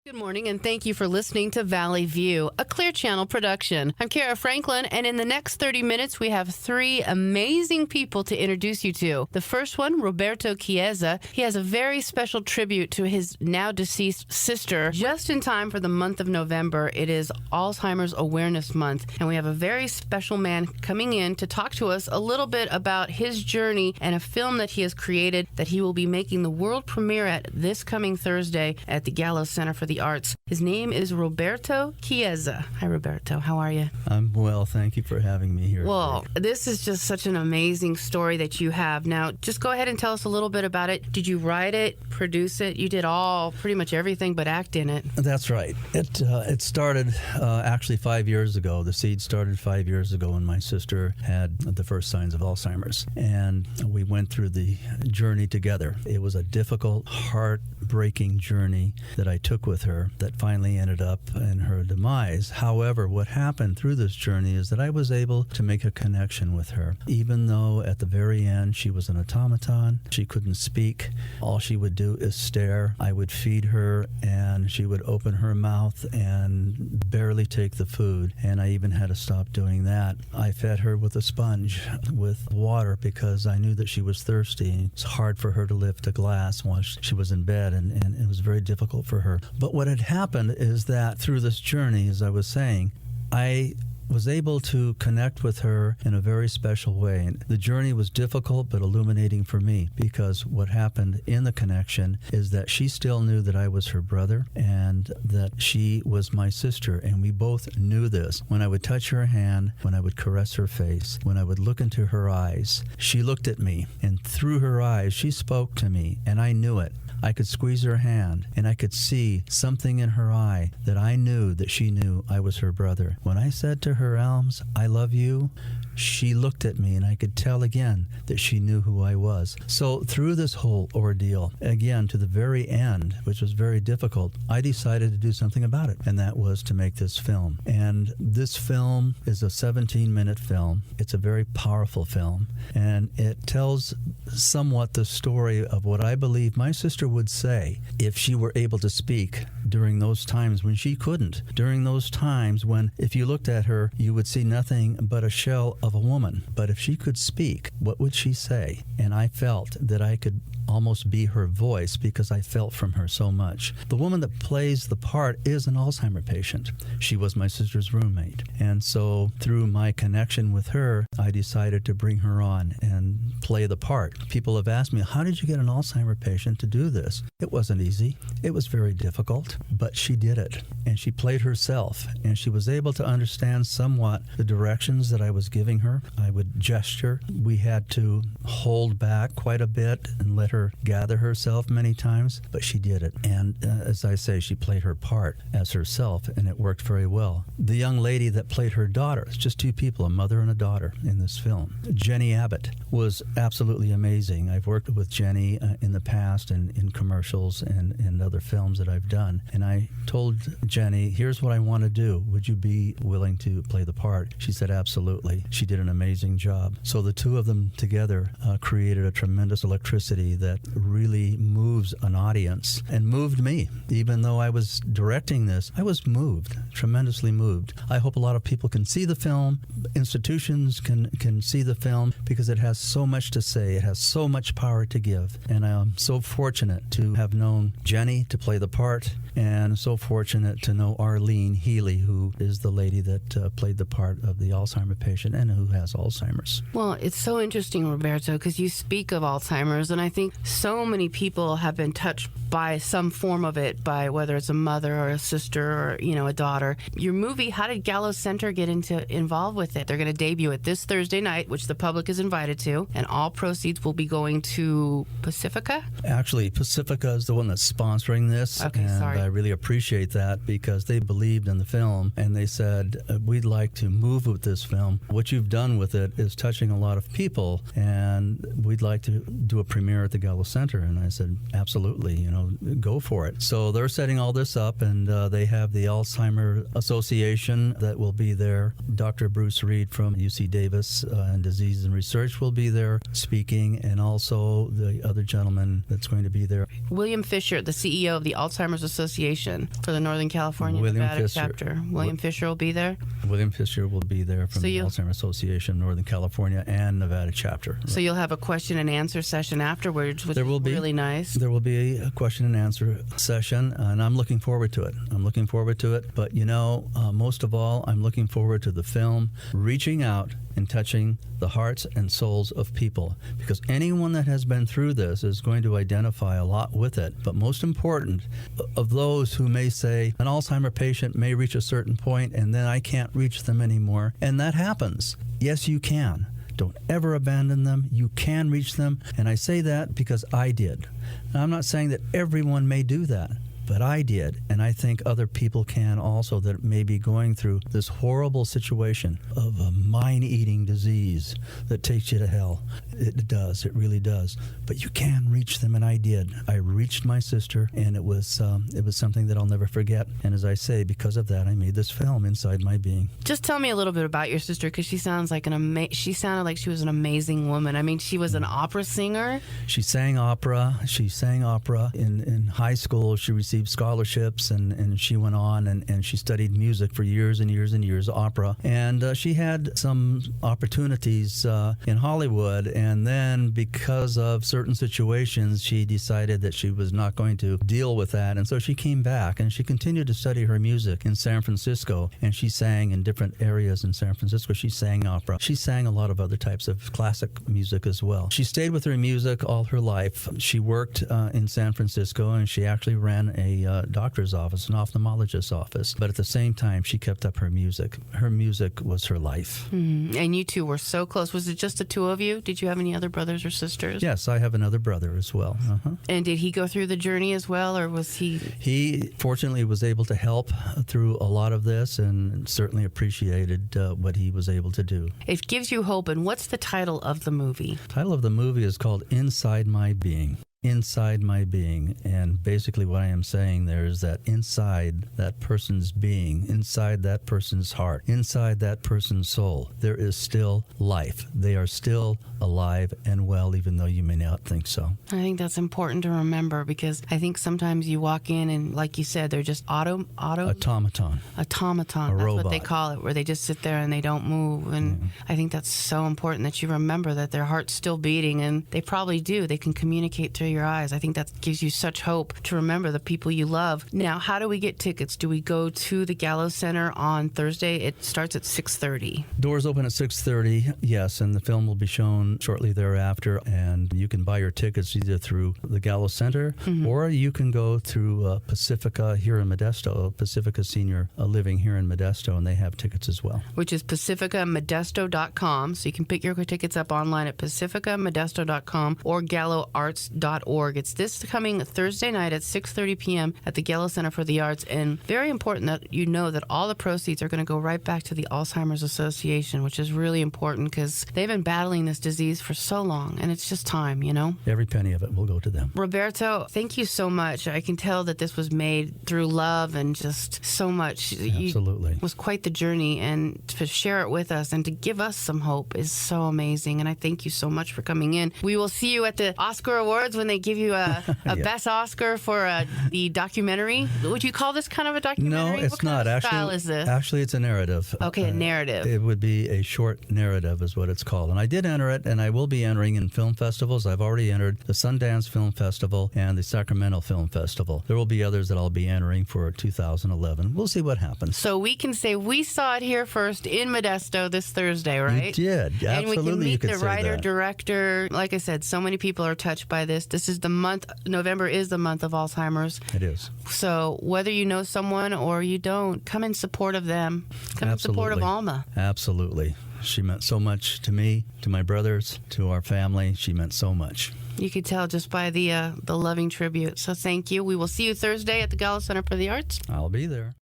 Good morning, and thank you for listening to Valley View, a Clear Channel production. I'm Kara Franklin, and in the next 30 minutes, we have three amazing people to introduce you to. The first one, Roberto Chiesa. He has a very special tribute to his now-deceased sister. Just in time for the month of November, it is Alzheimer's Awareness Month, and we have a very special man coming in to talk to us a little bit about his journey and a film that he has created that he will be making the world premiere at this coming Thursday at the Gallo Center for the Arts. His name is Roberto Chiesa. Hi, Roberto. How are you? I'm well. Thank you for having me here. Well, this is just such an amazing story that you have. Now, just go ahead and tell us a little bit about it. Did you write it, produce it? You did pretty much everything but act in it. That's right. It started actually 5 years ago. The seed started 5 years ago when my sister had the first signs of Alzheimer's. And we went through the journey together. It was a difficult, heartbreaking journey that I took with her that finally ended up in her demise. However, what happened through this journey is that I was able to make a connection with her. Even though at the very end she was an automaton, she couldn't speak, all she would do is stare. I would feed her and she would open her mouth and barely take the food, and I even had to stop doing that. I fed her with a sponge with water because I knew that she was thirsty. It's hard for her to lift a glass while she was in bed, and it was very difficult for her. But what had happened is that through this journey, as I was saying, I was able to connect with her in a very special way. And the journey was difficult but illuminating for me, because what happened in the connection is that she still knew that I was her brother and that she was my sister, and we both knew this. When I would touch her hand, when I would caress her face, when I would look into her eyes, she looked at me, and through her eyes she spoke to me, and I knew it. I could squeeze her hand, and I could see something in her eye that I knew that she knew I was her brother. When I said to her, "Elms, I love you," she looked at me, and I could tell again that she knew who I was. So through this whole ordeal, again, to the very end, which was very difficult, I decided to do something about it, and that was to make this film. And this film is a 17-minute film. It's a very powerful film, and it tells somewhat the story of what I believe my sister would say if she were able to speak during those times when she couldn't, during those times when if you looked at her, you would see nothing but a shell of a woman. But if she could speak, what would she say? And I felt that I could almost be her voice because I felt from her so much. The woman that plays the part is an Alzheimer patient. She was my sister's roommate. And so through my connection with her, I decided to bring her on and play the part. People have asked me, how did you get an Alzheimer patient to do this? It wasn't easy. It was very difficult, but she did it. And she played herself, and she was able to understand somewhat the directions that I was giving her. I would gesture. We had to hold back quite a bit and let her gather herself many times, but she did it. And as I say, she played her part as herself, and it worked very well. The young lady that played her daughter, it's just two people, a mother and a daughter in this film. Jenny Abbott was absolutely amazing. I've worked with Jenny in the past and in commercials and other films that I've done. And I told Jenny, here's what I want to do. Would you be willing to play the part? She said, absolutely. She did an amazing job. So the two of them together created a tremendous electricity that really moves an audience and moved me. Even though I was directing this, I was moved, tremendously moved. I hope a lot of people can see the film. Institutions can see the film because it has so much to say. It has so much power to give. And I am so fortunate to have known Jenny to play the part, and so fortunate to know Arlene Healy, who is the lady that played the part of the Alzheimer patient and who has Alzheimer's. Well, it's so interesting, Roberto, because you speak of Alzheimer's, and I think so many people have been touched by some form of it, by whether it's a mother or a sister or, a daughter. Your movie, how did Gallo Center get involved with it? They're going to debut it this Thursday night, which the public is invited to, and all proceeds will be going to Pacifica? Actually, Pacifica is the one that's sponsoring this, and I really appreciate that because they believed in the film, and they said, we'd like to move with this film. What you've done with it is touching a lot of people, and we'd like to do a premiere at the Gallo Center. And I said, absolutely, go for it. So they're setting all this up, and they have the Alzheimer Association that will be there. Dr. Bruce Reed from UC Davis and Disease and Research will be there speaking, and also the other gentleman that's going to be there. William Fisher, the CEO of the Alzheimer's Association for the Northern California Nevada chapter. William Fisher will be there? William Fisher will be there from the Alzheimer's Association, Northern California and Nevada chapter. So you'll have a question and answer session afterwards, which is really nice. There will be a question and answer session, and I'm looking forward to it. But, most of all, I'm looking forward to the film reaching out and touching the hearts and souls of people, because anyone that has been through this is going to identify a lot with it. But most important, of those who may say an Alzheimer patient may reach a certain point and then I can't reach them anymore, and that happens. Yes, you can. Don't ever abandon them. You can reach them. And I say that because I did. Now, I'm not saying that everyone may do that, but I did, and I think other people can also that may be going through this horrible situation of a mind-eating disease that takes you to hell. It does. It really does. But you can reach them, and I did. I reached my sister, and it was something that I'll never forget. And as I say, because of that, I made this film, Inside My Being. Just tell me a little bit about your sister, because she sounds like she sounded like she was an amazing woman. I mean, she was an opera singer. She sang opera. In high school. She received scholarships, and she went on and she studied music for years and years and years, opera. And she had some opportunities in Hollywood, and then because of certain situations, she decided that she was not going to deal with that. And so she came back, and she continued to study her music in San Francisco, and she sang in different areas in San Francisco. She sang opera. She sang a lot of other types of classic music as well. She stayed with her music all her life. She worked in San Francisco, and she actually ran a doctor's office, an ophthalmologist's office. But at the same time, she kept up her music. Her music was her life. And you two were so close. Was it just the two of you? Did you have any other brothers or sisters? Yes, I have another brother as well. And did he go through the journey as well, or was he? He fortunately was able to help through a lot of this, and certainly appreciated what he was able to do. It gives you hope. And what's the title of the movie? The title of the movie is called Inside My Being. Inside my being. And basically what I am saying there is that inside that person's being, inside that person's heart, inside that person's soul, there is still life. They are still alive and well, even though you may not think so. I think that's important to remember, because I think sometimes you walk in and, like you said, they're just automaton. That's robot. what they call it, where they just sit there and they don't move. And I think that's so important that you remember that their heart's still beating, and they probably do. They can communicate through your eyes. I think that gives you such hope to remember the people you love. Now, how do we get tickets? Do we go to the Gallo Center on Thursday? It starts at 6:30. Doors open at 6:30, yes, and the film will be shown shortly thereafter. And you can buy your tickets either through the Gallo Center, or you can go through Pacifica here in Modesto, Pacifica Senior Living here in Modesto, and they have tickets as well. Which is pacificamodesto.com. So you can pick your tickets up online at pacificamodesto.com or galloarts.org. It's this coming Thursday night at 6:30 p.m. at the Gallo Center for the Arts. And very important that you know that all the proceeds are going to go right back to the Alzheimer's Association, which is really important because they've been battling this disease for so long, and it's just time, Every penny of it will go to them. Roberto, thank you so much. I can tell that this was made through love and just so much. Absolutely. It was quite the journey, and to share it with us and to give us some hope is so amazing. And I thank you so much for coming in. We will see you at the Oscar Awards when they give you a Best Oscar for the documentary. Would you call this kind of a documentary? No, it's what kind not. Of actually, style is this? Actually, it's a narrative. Okay, a narrative. It would be a short narrative is what it's called. And I did enter it, and I will be entering in film festivals. I've already entered the Sundance Film Festival and the Sacramento Film Festival. There will be others that I'll be entering for 2011. We'll see what happens. So we can say we saw it here first in Modesto this Thursday, right? You did. Absolutely. And we can meet the writer, that. Director. Like I said, so many people are touched by this. This is the month, November is the month of Alzheimer's. It is. So whether you know someone or you don't, come in support of them. Come in support of Alma. Absolutely. She meant so much to me, to my brothers, to our family. She meant so much. You could tell just by the loving tribute. So thank you. We will see you Thursday at the Gallo Center for the Arts. I'll be there.